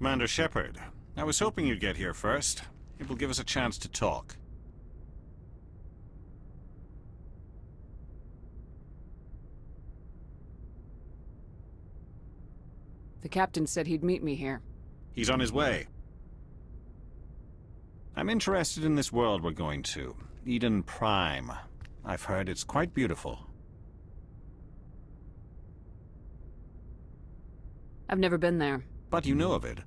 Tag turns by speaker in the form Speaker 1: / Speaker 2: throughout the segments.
Speaker 1: Commander Shepard, I was hoping you'd get here first. It will give us a chance to talk.
Speaker 2: The captain said he'd meet me here.
Speaker 1: He's on his way. I'm interested in this world we're going to, Eden Prime. I've heard it's quite beautiful.
Speaker 2: I've never been there.
Speaker 1: But you know of it.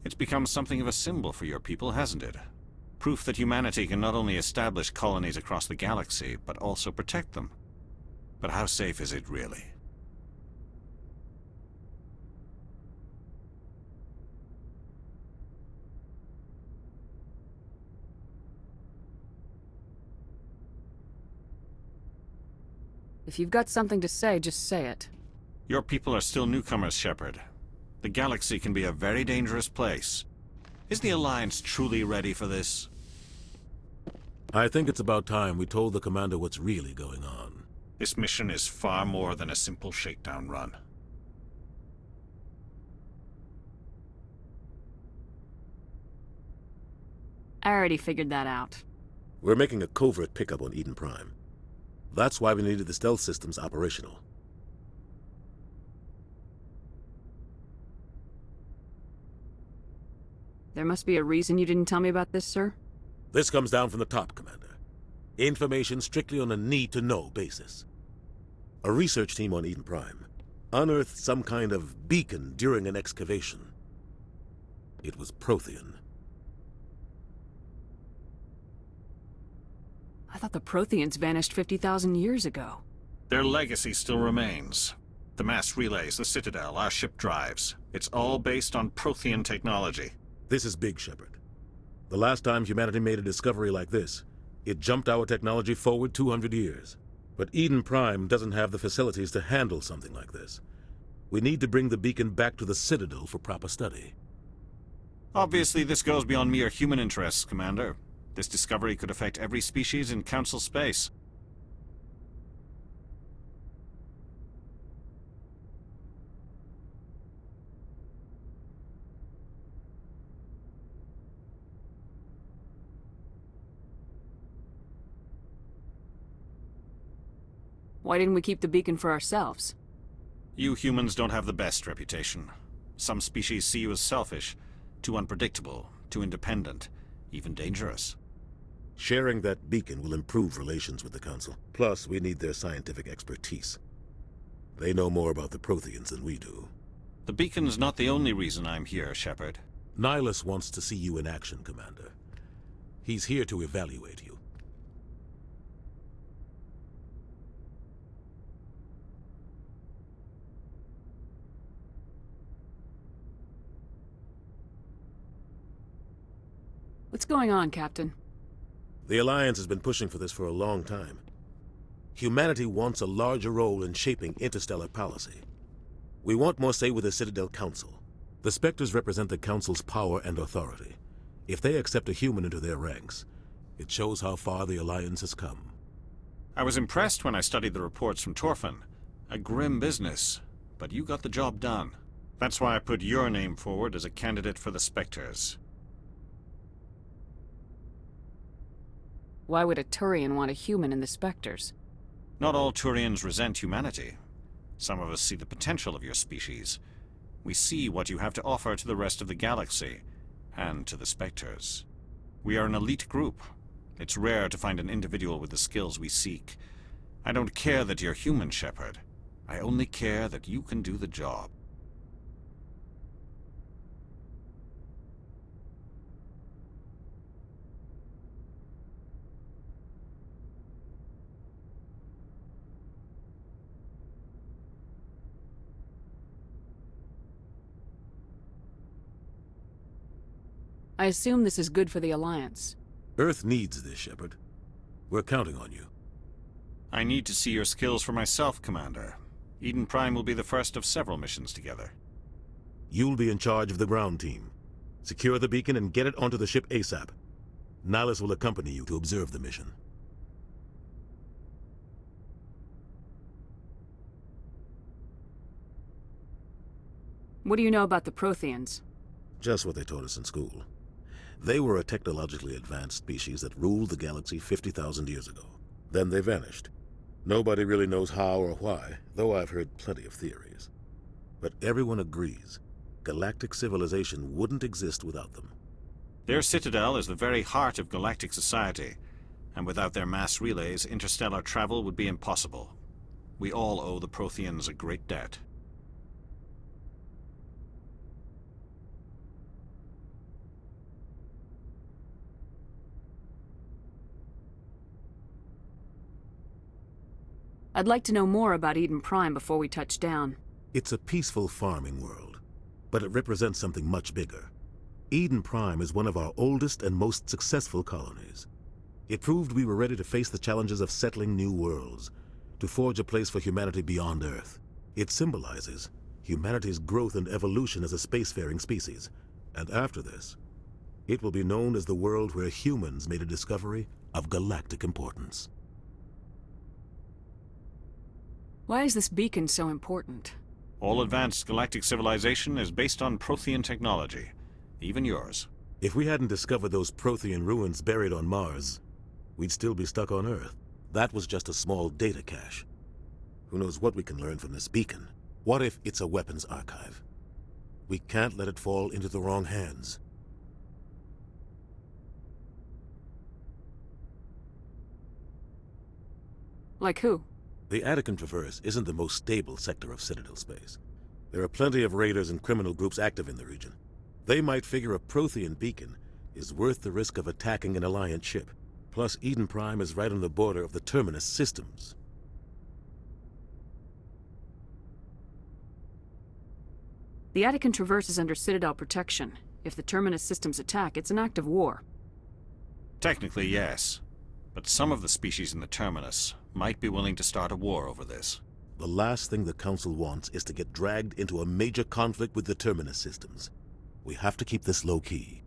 Speaker 1: It's become something of a symbol for your people, hasn't it? Proof that humanity can not only establish colonies across the galaxy, but also protect them. But how safe is it really?
Speaker 2: If you've got something to say, just say it.
Speaker 1: Your people are still newcomers, Shepard. The galaxy can be a very dangerous place. Is the Alliance truly ready for this?
Speaker 3: I think it's about time we told the Commander what's really going on.
Speaker 1: This mission is far more than a simple shakedown run.
Speaker 2: I already figured that out.
Speaker 3: We're making a covert pickup on Eden Prime. That's why we needed the stealth systems operational.
Speaker 2: There must be a reason you didn't tell me about this, sir?
Speaker 3: This comes down from the top, Commander. Information strictly on a need-to-know basis. A research team on Eden Prime unearthed some kind of beacon during an excavation. It was Prothean.
Speaker 2: I thought the Protheans vanished 50,000 years ago.
Speaker 1: Their legacy still remains. The mass relays, the Citadel, our ship drives. It's all based on Prothean technology.
Speaker 3: This is big, Shepard. The last time humanity made a discovery like this, it jumped our technology forward 200 years. But Eden Prime doesn't have the facilities to handle something like this. We need to bring the beacon back to the Citadel for proper study.
Speaker 1: Obviously, this goes beyond mere human interests, Commander. This discovery could affect every species in Council space.
Speaker 2: Why didn't we keep the beacon for ourselves?
Speaker 1: You humans don't have the best reputation. Some species see you as selfish, too unpredictable, too independent, even dangerous.
Speaker 3: Sharing that beacon will improve relations with the Council. Plus, we need their scientific expertise. They know more about the Protheans than we do.
Speaker 1: The beacon's not the only reason I'm here, Shepard.
Speaker 3: Nihlus wants to see you in action, Commander. He's here to evaluate you.
Speaker 2: What's going on, Captain?
Speaker 3: The Alliance has been pushing for this for a long time. Humanity wants a larger role in shaping interstellar policy. We want more say with the Citadel Council. The Spectres represent the Council's power and authority. If they accept a human into their ranks, it shows how far the Alliance has come.
Speaker 1: I was impressed when I studied the reports from Torfin. A grim business, but you got the job done. That's why I put your name forward as a candidate for the Spectres.
Speaker 2: Why would a Turian want a human in the Spectres?
Speaker 1: Not all Turians resent humanity. Some of us see the potential of your species. We see what you have to offer to the rest of the galaxy, and to the Spectres. We are an elite group. It's rare to find an individual with the skills we seek. I don't care that you're human, Shepard. I only care that you can do the job.
Speaker 2: I assume this is good for the Alliance.
Speaker 3: Earth needs this, Shepard. We're counting on you.
Speaker 1: I need to see your skills for myself, Commander. Eden Prime will be the first of several missions together.
Speaker 3: You'll be in charge of the ground team. Secure the beacon and get it onto the ship ASAP. Nihlus will accompany you to observe the mission.
Speaker 2: What do you know about the Protheans?
Speaker 3: Just what they taught us in school. They were a technologically advanced species that ruled the galaxy 50,000 years ago. Then they vanished. Nobody really knows how or why, though I've heard plenty of theories. But everyone agrees, galactic civilization wouldn't exist without them.
Speaker 1: Their citadel is the very heart of galactic society, and without their mass relays, interstellar travel would be impossible. We all owe the Protheans a great debt.
Speaker 2: I'd like to know more about Eden Prime before we touch down.
Speaker 3: It's a peaceful farming world, but it represents something much bigger. Eden Prime is one of our oldest and most successful colonies. It proved we were ready to face the challenges of settling new worlds, to forge a place for humanity beyond Earth. It symbolizes humanity's growth and evolution as a spacefaring species. And after this, it will be known as the world where humans made a discovery of galactic importance.
Speaker 2: Why is this beacon so important?
Speaker 1: All advanced galactic civilization is based on Prothean technology, even yours.
Speaker 3: If we hadn't discovered those Prothean ruins buried on Mars, we'd still be stuck on Earth. That was just a small data cache. Who knows what we can learn from this beacon? What if it's a weapons archive? We can't let it fall into the wrong hands.
Speaker 2: Like who?
Speaker 3: The Attican Traverse isn't the most stable sector of Citadel space. There are plenty of raiders and criminal groups active in the region. They might figure a Prothean beacon is worth the risk of attacking an Alliance ship. Plus, Eden Prime is right on the border of the Terminus systems.
Speaker 2: The Attican Traverse is under Citadel protection. If the Terminus systems attack, it's an act of war.
Speaker 1: Technically, yes. But some of the species in the Terminus might be willing to start a war over this.
Speaker 3: The last thing the Council wants is to get dragged into a major conflict with the Terminus systems. We have to keep this low-key.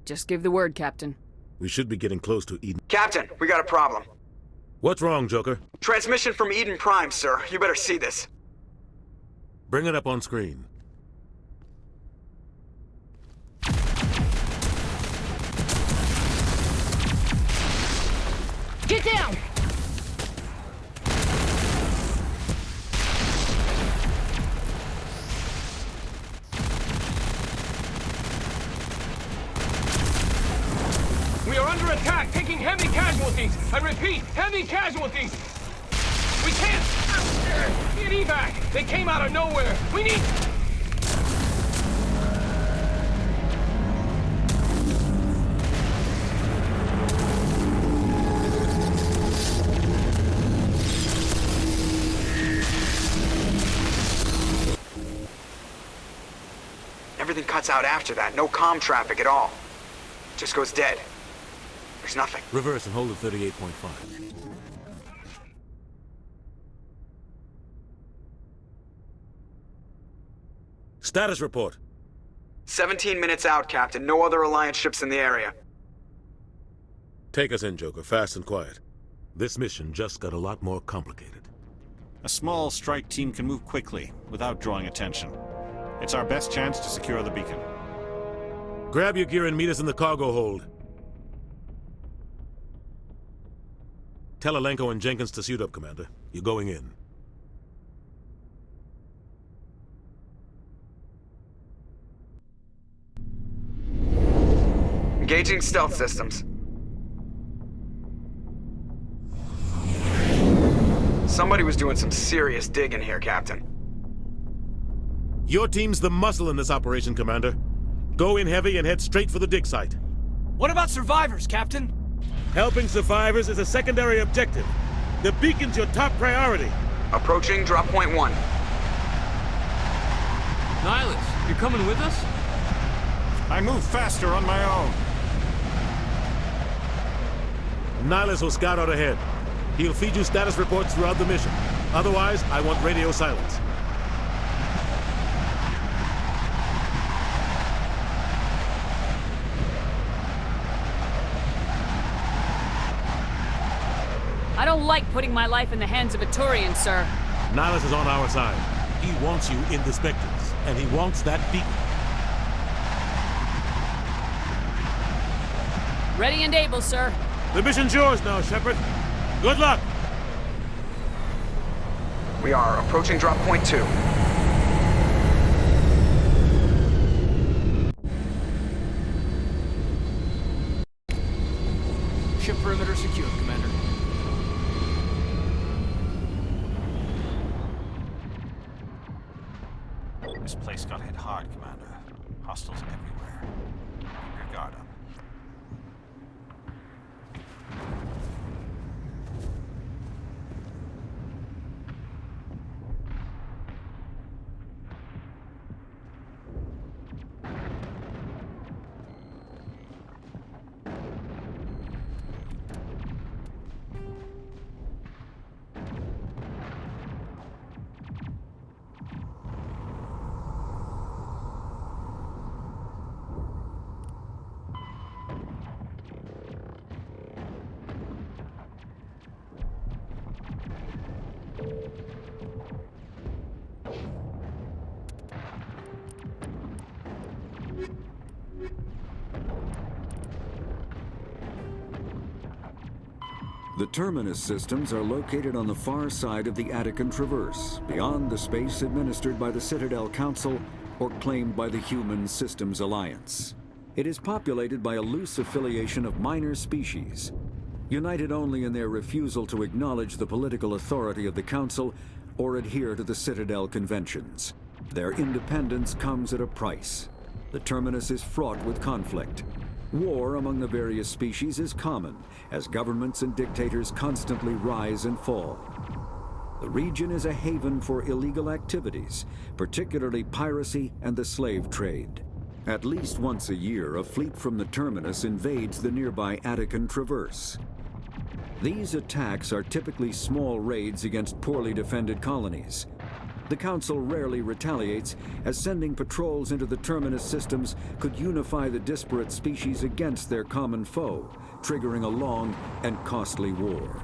Speaker 2: Just give the word, Captain.
Speaker 3: We should be getting close to Eden.
Speaker 4: Captain, we got a problem.
Speaker 3: What's wrong, Joker?
Speaker 4: Transmission from Eden Prime, sir. You better see this.
Speaker 3: Bring it up on screen.
Speaker 5: Get down!
Speaker 6: We are under attack, taking heavy casualties. I repeat, heavy casualties. We can't get evac. They came out of nowhere. We need...
Speaker 4: Everything cuts out after that. No comm traffic at all. Just goes dead. There's nothing.
Speaker 3: Reverse and hold at 38.5. Status report.
Speaker 4: 17 minutes out, Captain. No other Alliance ships in the area.
Speaker 3: Take us in, Joker, fast and quiet. This mission just got a lot more complicated.
Speaker 1: A small strike team can move quickly, without drawing attention. It's our best chance to secure the beacon.
Speaker 3: Grab your gear and meet us in the cargo hold. Tell Alenko and Jenkins to suit up, Commander. You're going in.
Speaker 4: Engaging stealth systems. Somebody was doing some serious digging here, Captain.
Speaker 3: Your team's the muscle in this operation, Commander. Go in heavy and head straight for the dig site.
Speaker 6: What about survivors, Captain?
Speaker 3: Helping survivors is a secondary objective. The beacon's your top priority.
Speaker 4: Approaching drop point 1.
Speaker 6: Nihlus, you're coming with us?
Speaker 1: I move faster on my own.
Speaker 3: Nihlus will scout out ahead. He'll feed you status reports throughout the mission. Otherwise, I want radio silence.
Speaker 2: I don't like putting my life in the hands of a Turian, sir.
Speaker 3: Nihlus is on our side. He wants you in the Spectres, and he wants that beacon.
Speaker 2: Ready and able, sir.
Speaker 3: The mission's yours now, Shepard. Good luck!
Speaker 4: We are approaching drop point 2.
Speaker 5: Ship perimeter secure, Commander.
Speaker 1: This place got hit hard, Commander. Hostiles everywhere. Keep your guard up.
Speaker 7: The terminus systems are located on the far side of the Attican Traverse, beyond the space administered by the Citadel Council or claimed by the Human Systems Alliance. It is populated by a loose affiliation of minor species, united only in their refusal to acknowledge the political authority of the Council or adhere to the Citadel conventions. Their independence comes at a price. The terminus is fraught with conflict. War among the various species is common, as governments and dictators constantly rise and fall. The region is a haven for illegal activities, particularly piracy and the slave trade. At least once a year, a fleet from the terminus invades the nearby Attican Traverse. These attacks are typically small raids against poorly defended colonies. The Council rarely retaliates, as sending patrols into the terminus systems could unify the disparate species against their common foe, triggering a long and costly war.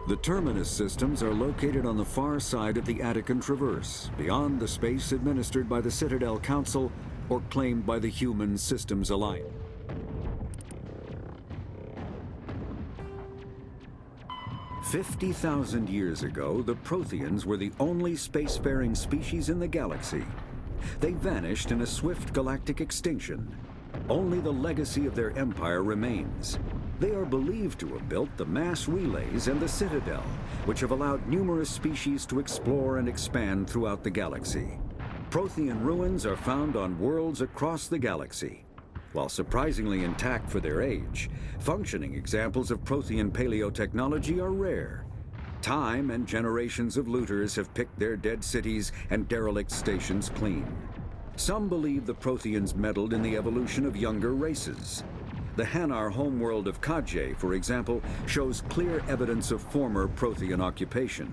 Speaker 7: The terminus systems are located on the far side of the Attican Traverse, beyond the space administered by the Citadel Council or claimed by the Human Systems Alliance. "50,000 years ago, the Protheans were the only spacefaring species in the galaxy. They vanished in a swift galactic extinction. Only the legacy of their empire remains. They are believed to have built the mass relays and the Citadel, which have allowed numerous species to explore and expand throughout the galaxy. Prothean ruins are found on worlds across the galaxy. While surprisingly intact for their age, functioning examples of Prothean paleotechnology are rare. Time and generations of looters have picked their dead cities and derelict stations clean. Some believe the Protheans meddled in the evolution of younger races. The Hanar homeworld of Kajay, for example, shows clear evidence of former Prothean occupation.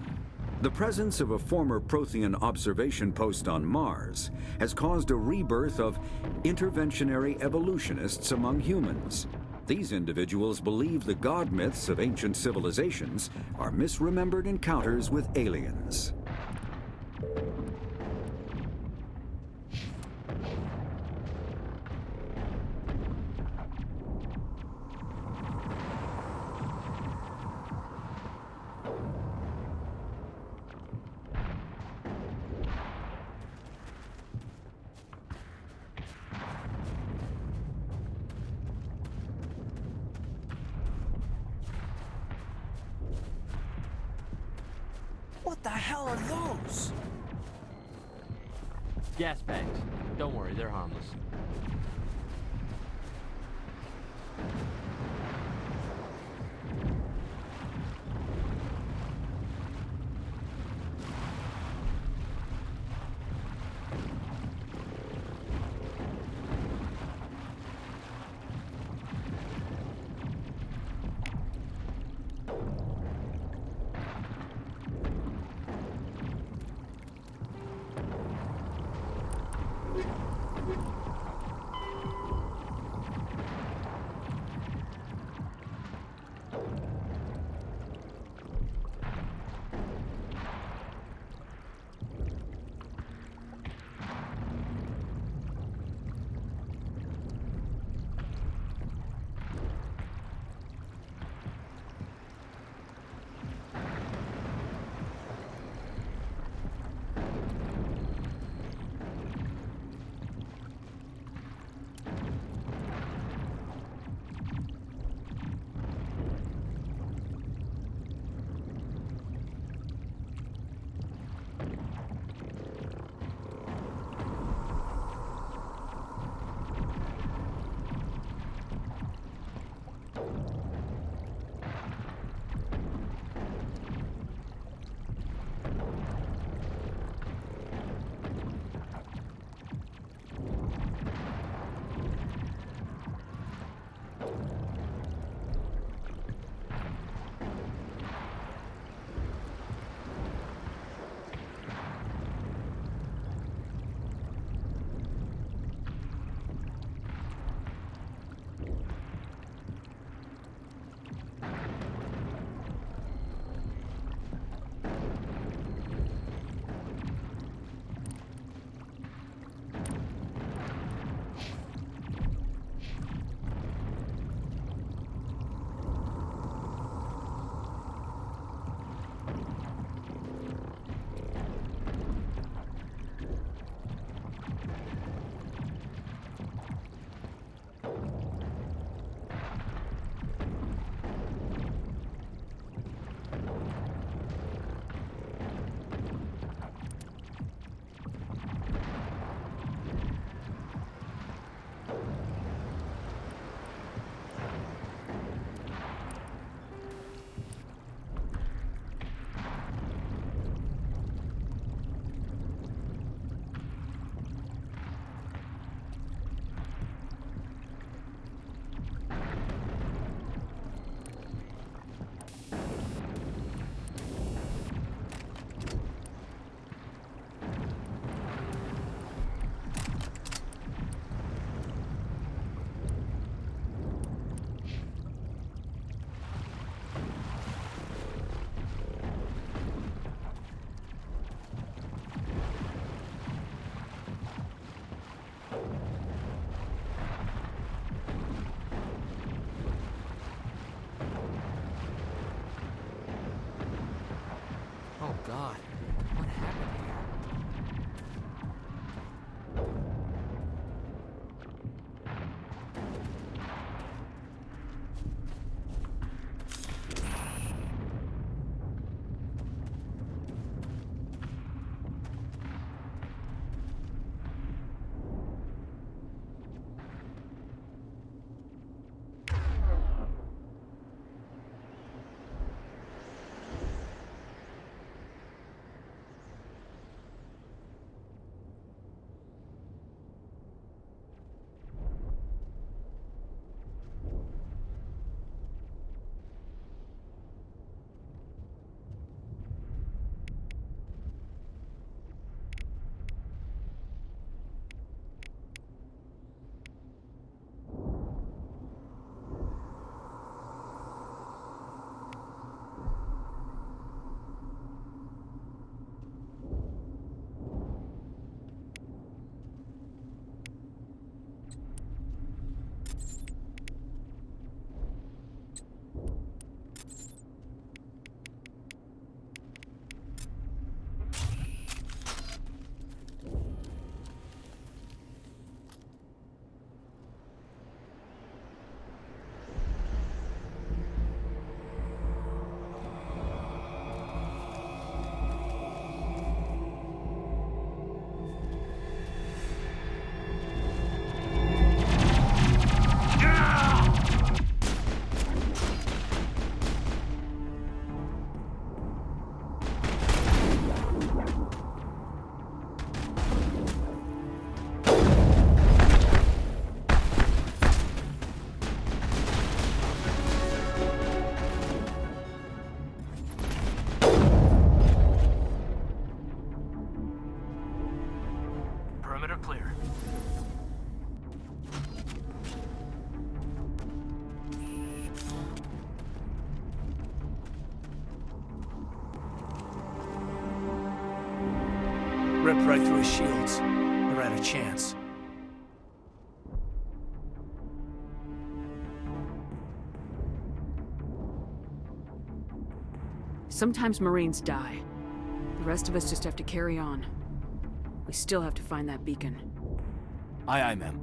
Speaker 7: The presence of a former Prothean observation post on Mars has caused a rebirth of interventionary evolutionists among humans. These individuals believe the god myths of ancient civilizations are misremembered encounters with aliens.
Speaker 5: What the hell are those?
Speaker 8: Gas bags. Don't worry, they're harmless.
Speaker 5: God. What happened here? Perimeter clear. Ripped right through his shields. Never had a chance.
Speaker 2: Sometimes Marines die. The rest of us just have to carry on. We still have to find that beacon.
Speaker 5: Aye, aye, ma'am.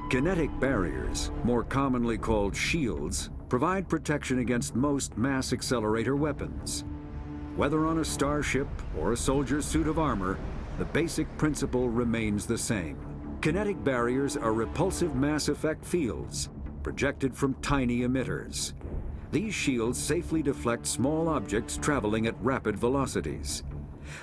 Speaker 7: Kinetic barriers, more commonly called shields, provide protection against most mass accelerator weapons. Whether on a starship or a soldier's suit of armor, the basic principle remains the same. Kinetic barriers are repulsive mass effect fields, projected from tiny emitters. These shields safely deflect small objects traveling at rapid velocities.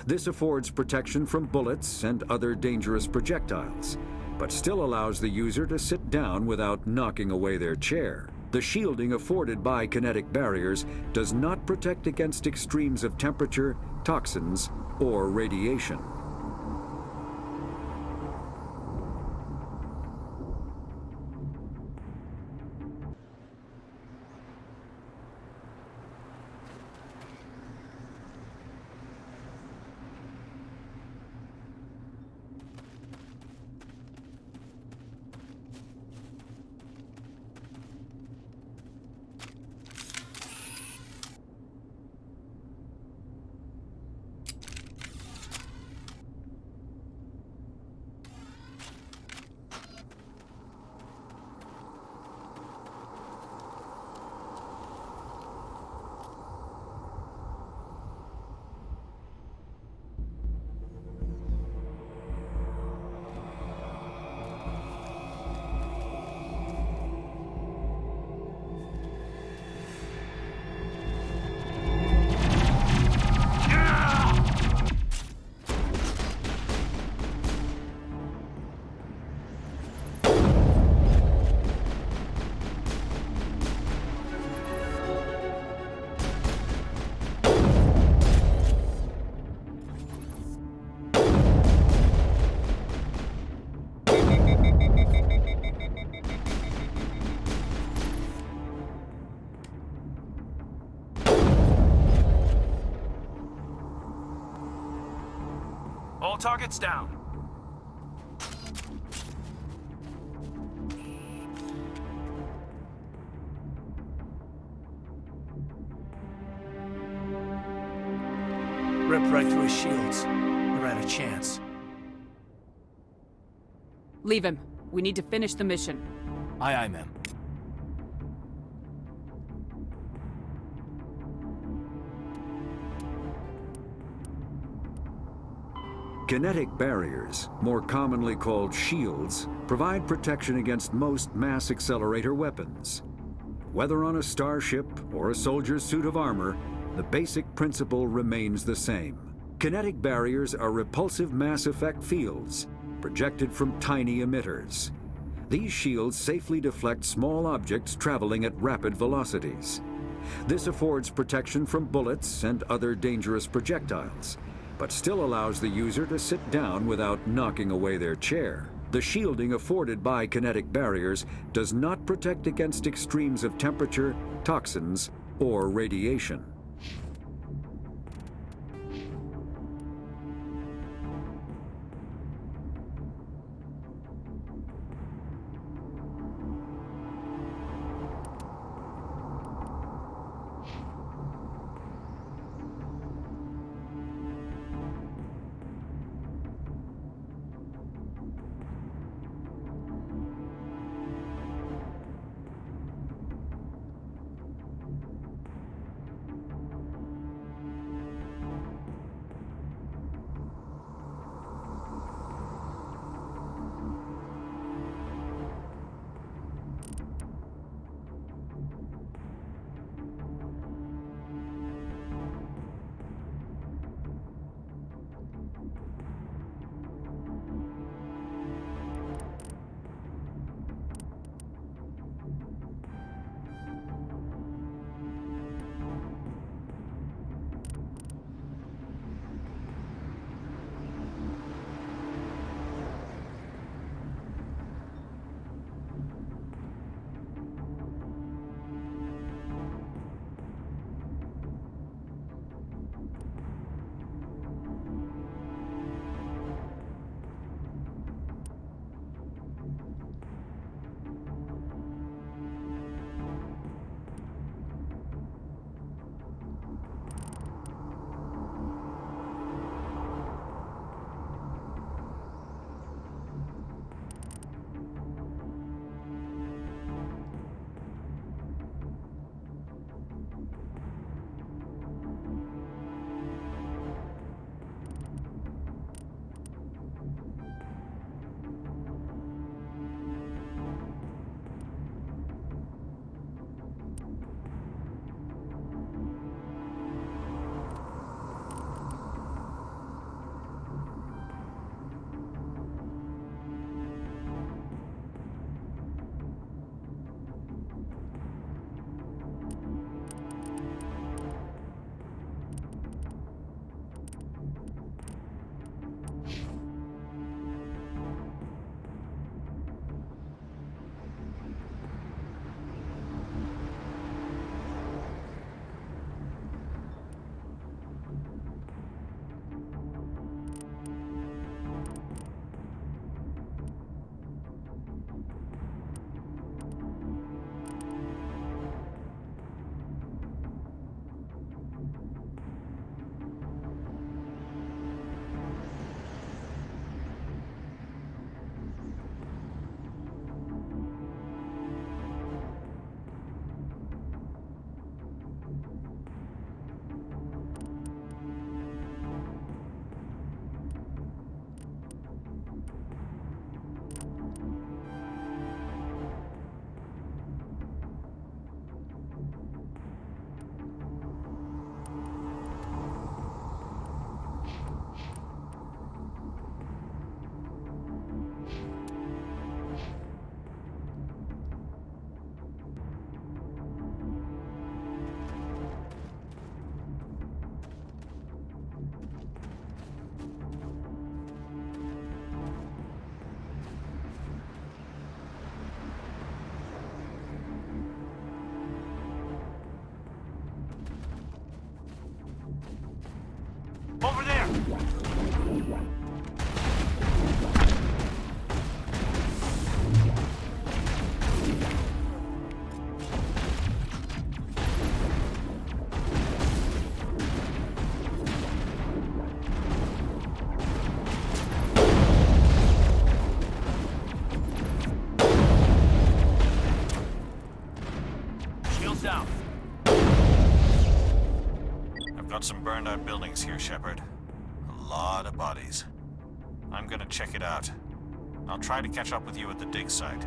Speaker 7: This affords protection from bullets and other dangerous projectiles, but still allows the user to sit down without knocking away their chair. The shielding afforded by kinetic barriers does not protect against extremes of temperature, toxins, or radiation.
Speaker 5: targets down. Ripped right through his shields. They're at a chance.
Speaker 2: Leave him. We need to finish the mission.
Speaker 5: Aye, aye, ma'am.
Speaker 7: Kinetic barriers, more commonly called shields, provide protection against most mass accelerator weapons. Whether on a starship or a soldier's suit of armor, the basic principle remains the same. Kinetic barriers are repulsive mass effect fields, projected from tiny emitters. These shields safely deflect small objects traveling at rapid velocities. This affords protection from bullets and other dangerous projectiles, but still allows the user to sit down without knocking away their chair. The shielding afforded by kinetic barriers does not protect against extremes of temperature, toxins, or radiation.
Speaker 5: Over there! Shields down.
Speaker 1: I've got some burned out buildings here, Shepard. A lot of bodies. I'm gonna check it out. I'll try to catch up with you at the dig site.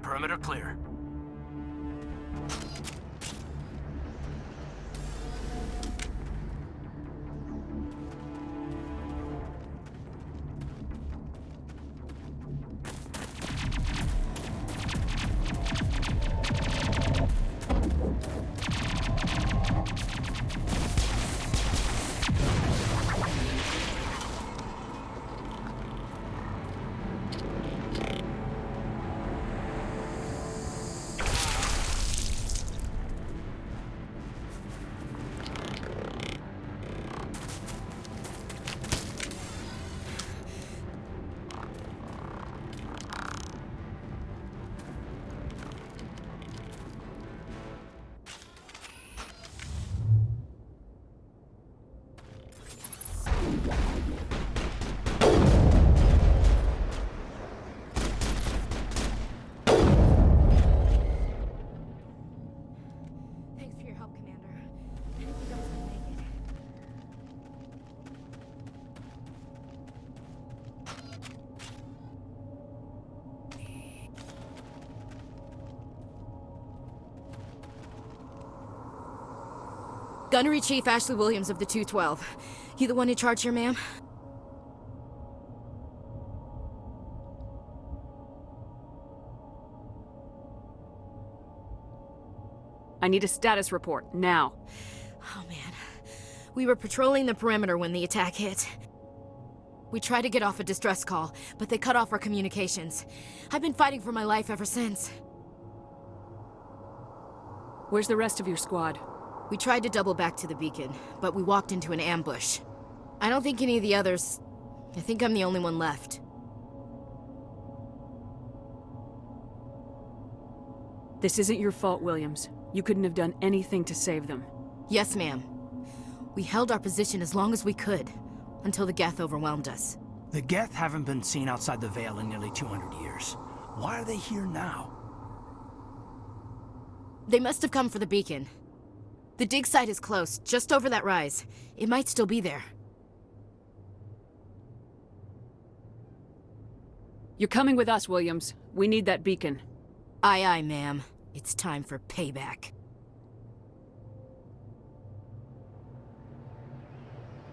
Speaker 5: Perimeter clear.
Speaker 9: Thanks for your help, Commander. I think you guys will make it. Gunnery Chief Ashley Williams of the 212. You the one in charge here, ma'am?
Speaker 2: I need a status report, now.
Speaker 9: Oh man. We were patrolling the perimeter when the attack hit. We tried to get off a distress call, but they cut off our communications. I've been fighting for my life ever since.
Speaker 2: Where's the rest of your squad?
Speaker 9: We tried to double back to the beacon, but we walked into an ambush. I don't think any of the others... I think I'm the only one left.
Speaker 2: This isn't your fault, Williams. You couldn't have done anything to save them.
Speaker 9: Yes, ma'am. We held our position as long as we could, until the Geth overwhelmed us.
Speaker 5: The Geth haven't been seen outside the Veil in nearly 200 years. Why are they here now?
Speaker 9: They must have come for the beacon. The dig site is close, just over that rise. It might still be there.
Speaker 2: You're coming with us, Williams. We need that beacon.
Speaker 9: Aye, aye, ma'am. It's time for payback.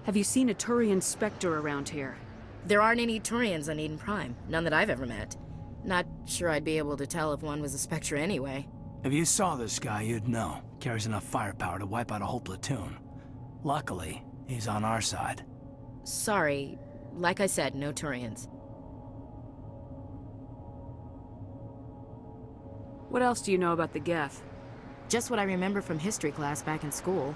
Speaker 2: Have you seen a Turian Spectre around here?
Speaker 9: There aren't any Turians on Eden Prime. None that I've ever met. Not sure I'd be able to tell if one was a Spectre anyway.
Speaker 5: If you saw this guy, you'd know. Carries enough firepower to wipe out a whole platoon. Luckily, he's on our side.
Speaker 9: Sorry, like I said, no Turians.
Speaker 2: What else do you know about the Geth?
Speaker 9: Just what I remember from history class back in school.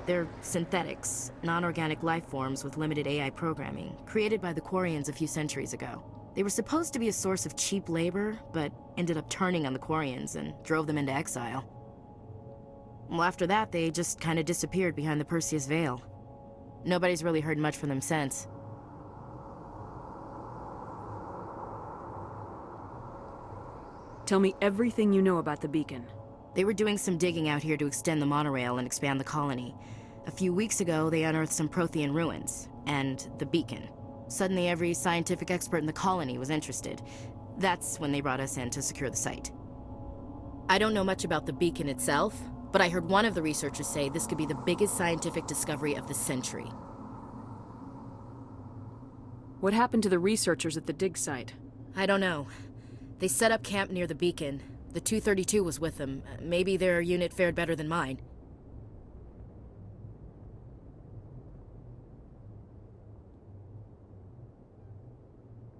Speaker 9: They're synthetics, non-organic life forms with limited AI programming, created by the Quarians a few centuries ago. They were supposed to be a source of cheap labor, but ended up turning on the Quarians and drove them into exile. Well, after that, they just kind of disappeared behind the Perseus Veil. Nobody's really heard much from them since.
Speaker 2: Tell me everything you know about the beacon.
Speaker 9: They were doing some digging out here to extend the monorail and expand the colony. A few weeks ago, they unearthed some Prothean ruins, and the beacon. Suddenly, every scientific expert in the colony was interested. That's when they brought us in to secure the site. I don't know much about the beacon itself, but I heard one of the researchers say this could be the biggest scientific discovery of the century.
Speaker 2: What happened to the researchers at the dig site?
Speaker 9: I don't know. They set up camp near the beacon. The 232 was with them. Maybe their unit fared better than mine.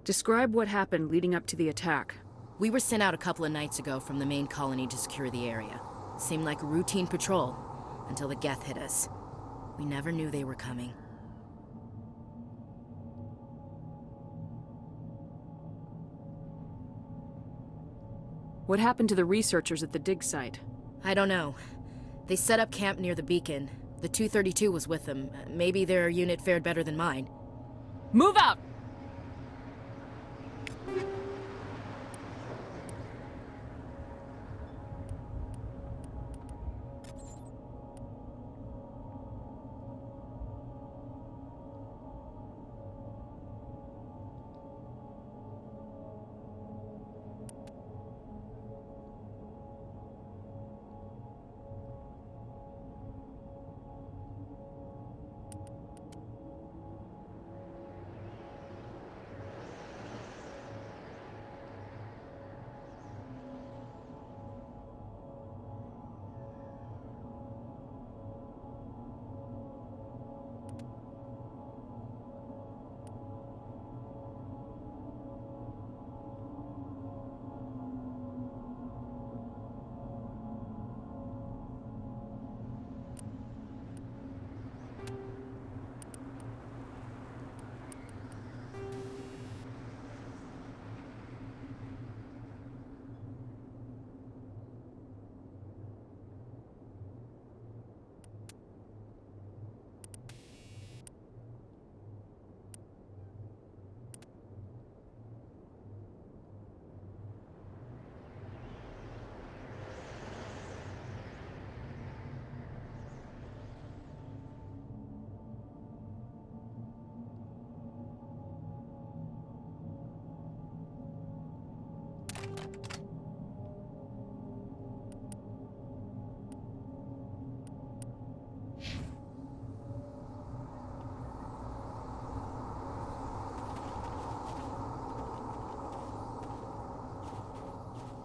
Speaker 2: Describe what happened leading up to the attack.
Speaker 9: We were sent out a couple of nights ago from the main colony to secure the area. Seemed like a routine patrol, until the Geth hit us. We never knew they were coming.
Speaker 2: What happened to the researchers at the dig site?
Speaker 9: I don't know. They set up camp near the beacon. The 232 was with them. Maybe their unit fared better than mine.
Speaker 2: Move out!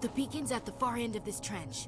Speaker 9: The beacon's at the far end of this trench.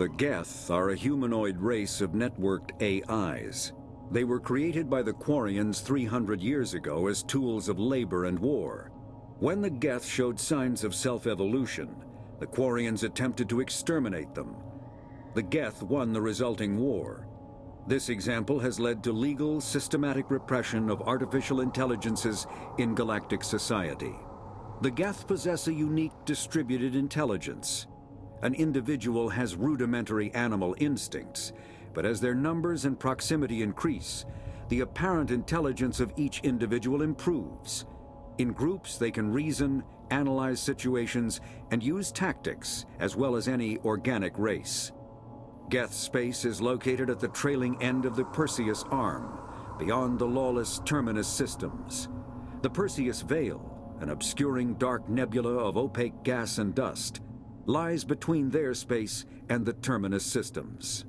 Speaker 7: The Geth are a humanoid race of networked AIs. They were created by the Quarians 300 years ago as tools of labor and war. When the Geth showed signs of self-evolution, the Quarians attempted to exterminate them. The Geth won the resulting war. This example has led to legal, systematic repression of artificial intelligences in galactic society. The Geth possess a unique distributed intelligence. An individual has rudimentary animal instincts, but as their numbers and proximity increase, the apparent intelligence of each individual improves. In groups, they can reason, analyze situations, and use tactics, as well as any organic race. Geth space is located at the trailing end of the Perseus Arm, beyond the lawless Terminus systems. The Perseus Veil, an obscuring dark nebula of opaque gas and dust, lies between their space and the Terminus systems.